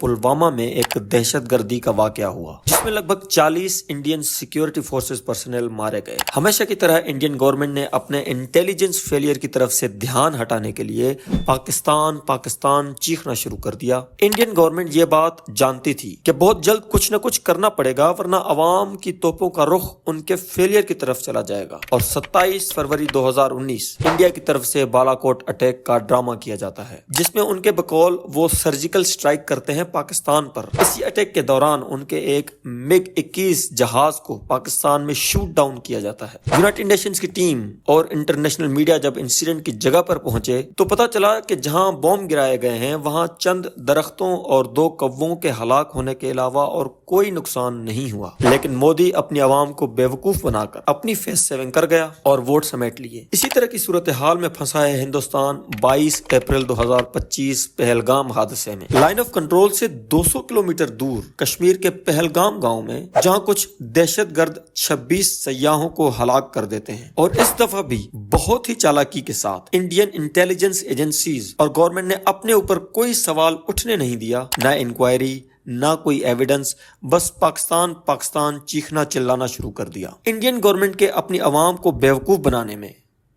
پلوامہ میں ایک دہشت گردی کا واقعہ ہوا جس میں لگ بھگ 40 انڈین سیکیورٹی فورسز پرسنل مارے گئے۔ ہمیشہ کی طرح انڈین گورنمنٹ نے اپنے انٹیلیجنس فیلئر کی طرف سے دھیان ہٹانے کے لیے پاکستان چیخنا شروع کر دیا۔ انڈین گورنمنٹ یہ بات جانتی تھی کہ بہت جلد کچھ نہ کچھ کرنا پڑے گا ورنہ عوام کی توپوں کا رخ ان کے فیلئر کی طرف چلا جائے گا، اور 27 فروری 2019 انڈیا کی طرف سے بالاکوٹ اٹیک کا ڈرامہ کیا جاتا ہے جس میں ان کے بقول وہ سرجیکل سٹرائک کرتے ہیں پاکستان پر۔ اسی اٹیک کے دوران ان کے ایک MiG 21 جہاز کو پاکستان میں شوٹ ڈاؤن کیا جاتا ہے۔ یونائیٹڈ نیشنز کی ٹیم اور انٹرنیشنل میڈیا جب انسیڈنٹ کی جگہ پر پہنچے تو پتا چلا کہ جہاں بوم گرائے گئے ہیں وہاں چند درختوں اور 2 کووں کے ہلاک ہونے کے علاوہ اور کوئی نقصان نہیں ہوا، لیکن مودی اپنی عوام کو بیوقوف بنا کر اپنی فیس سیونگ کر گیا اور ووٹ سمیٹ لیے۔ اسی طرح کی صورتحال میں پھنسا ہے ہندوستان 22 اپریل 2025 پہلگام حادثے میں۔ لائن آف کنٹرول سے 200 کلومیٹر دور کشمیر کے پہلگام گاؤں میں جہاں کچھ دہشت گرد 26 سیاحوں کو ہلاک کر دیتے ہیں، اور اس دفعہ بھی بہت ہی چالاکی کے ساتھ انڈین انٹیلیجنس ایجنسیز اور گورنمنٹ نے اپنے اوپر کوئی سوال اٹھنے نہیں دیا، نہ انکوائری نہ کوئی ایویڈنس، بس پاکستان چیخنا چلانا شروع کر دیا۔ انڈین گورنمنٹ کے اپنی عوام کو بیوقوف بنانے میں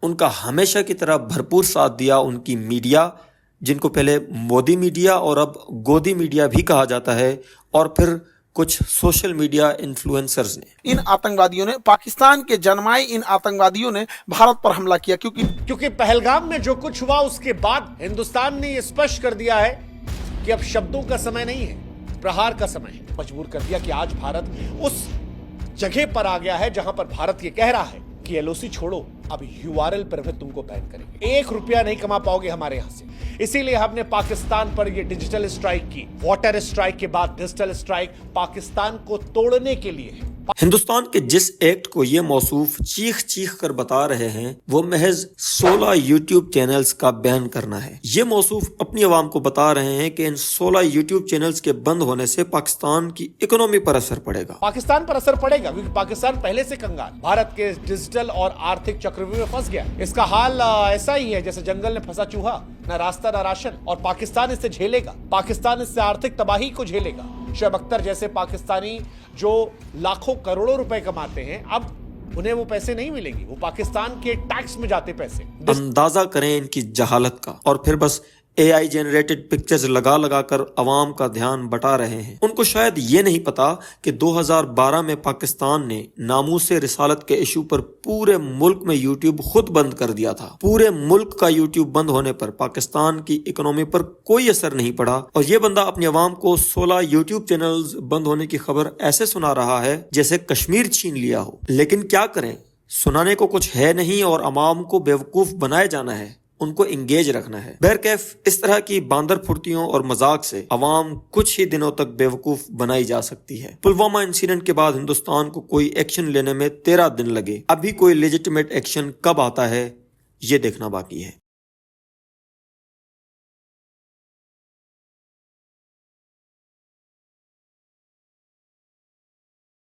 ان کا ہمیشہ کی طرح بھرپور ساتھ دیا ان کی میڈیا، جن کو پہلے مودی میڈیا اور اب گودی میڈیا بھی کہا جاتا ہے، اور پھر کچھ سوشل میڈیا انفلوئنسرز نے۔ ان آتنکوادیوں نے، پاکستان کے جنمائے ان آتنکوادیوں نے بھارت پر حملہ کیا، کیونکہ پہلگام میں جو کچھ ہوا اس کے بعد ہندوستان نے یہ اسپشٹ کر دیا ہے کہ اب شبدوں کا سمے نہیں ہے، پرہار کا سمے ہے۔ مجبور کر دیا کہ آج بھارت اس جگہ پر آ گیا ہے جہاں پر بھارت یہ کہہ رہا ہے کہ LOC چھوڑو، اب URL پر بھی تم کو بین کریں گے، 1 روپیہ نہیں کما پاؤ گے ہمارے یہاں سے۔ اسی لیے ہم نے پاکستان پر یہ ڈیجیٹل اسٹرائک کی۔ واٹر اسٹرائک کے بعد ڈیجیٹل اسٹرائک پاکستان کو توڑنے کے لیے ہے۔ ہندوستان کے جس ایکٹ کو یہ موصوف چیخ کر بتا رہے ہیں وہ محض 16 یوٹیوب چینلز کا بین کرنا ہے۔ یہ موصوف اپنی عوام کو بتا رہے ہیں کہ ان 16 یوٹیوب چینلز کے بند ہونے سے پاکستان کی اکنومی پر اثر پڑے گا۔ پاکستان پر اثر پڑے گا کیونکہ پاکستان پہلے سے کنگال بھارت کے ڈیجیٹل اور آرتھک چکرویو میں پھنس گیا۔ اس کا حال ایسا ہی ہے جیسے جنگل میں پھنسا چوہا، نہ راستہ نہ راشن، اور پاکستان اس سے جھیلے گا، پاکستان اس سے آرتھک تباہی کو جھیلے گا۔ شعیب اختر جیسے پاکستانی جو لاکھوں کروڑوں روپے کماتے ہیں، اب انہیں وہ پیسے نہیں ملیں گے، وہ پاکستان کے ٹیکس میں جاتے پیسے۔ اندازہ کریں ان کی جہالت کا، اور پھر بس AI جنریٹڈ پکچرز لگا کر عوام کا دھیان بٹا رہے ہیں۔ ان کو شاید یہ نہیں پتا کہ 2012 میں پاکستان نے ناموس رسالت کے ایشو پر پورے ملک میں یوٹیوب خود بند کر دیا تھا۔ پورے ملک کا یوٹیوب بند ہونے پر پاکستان کی اکنومی پر کوئی اثر نہیں پڑا، اور یہ بندہ اپنی عوام کو 16 یوٹیوب چینلز بند ہونے کی خبر ایسے سنا رہا ہے جیسے کشمیر چھین لیا ہو۔ لیکن کیا کریں، سنانے کو کچھ ہے نہیں اور عوام کو بیوقوف بنائے جانا ہے، ان کو انگیج رکھنا ہے۔ بہرکیف اس طرح کی باندر پھرتیوں اور مذاق سے عوام کچھ ہی دنوں تک بیوقوف بنائی جا سکتی ہے۔ پلوامہ انسیڈنٹ کے بعد ہندوستان کو کوئی ایکشن لینے میں 13 دن لگے، ابھی کوئی لیجیٹمیٹ ایکشن کب آتا ہے یہ دیکھنا باقی ہے۔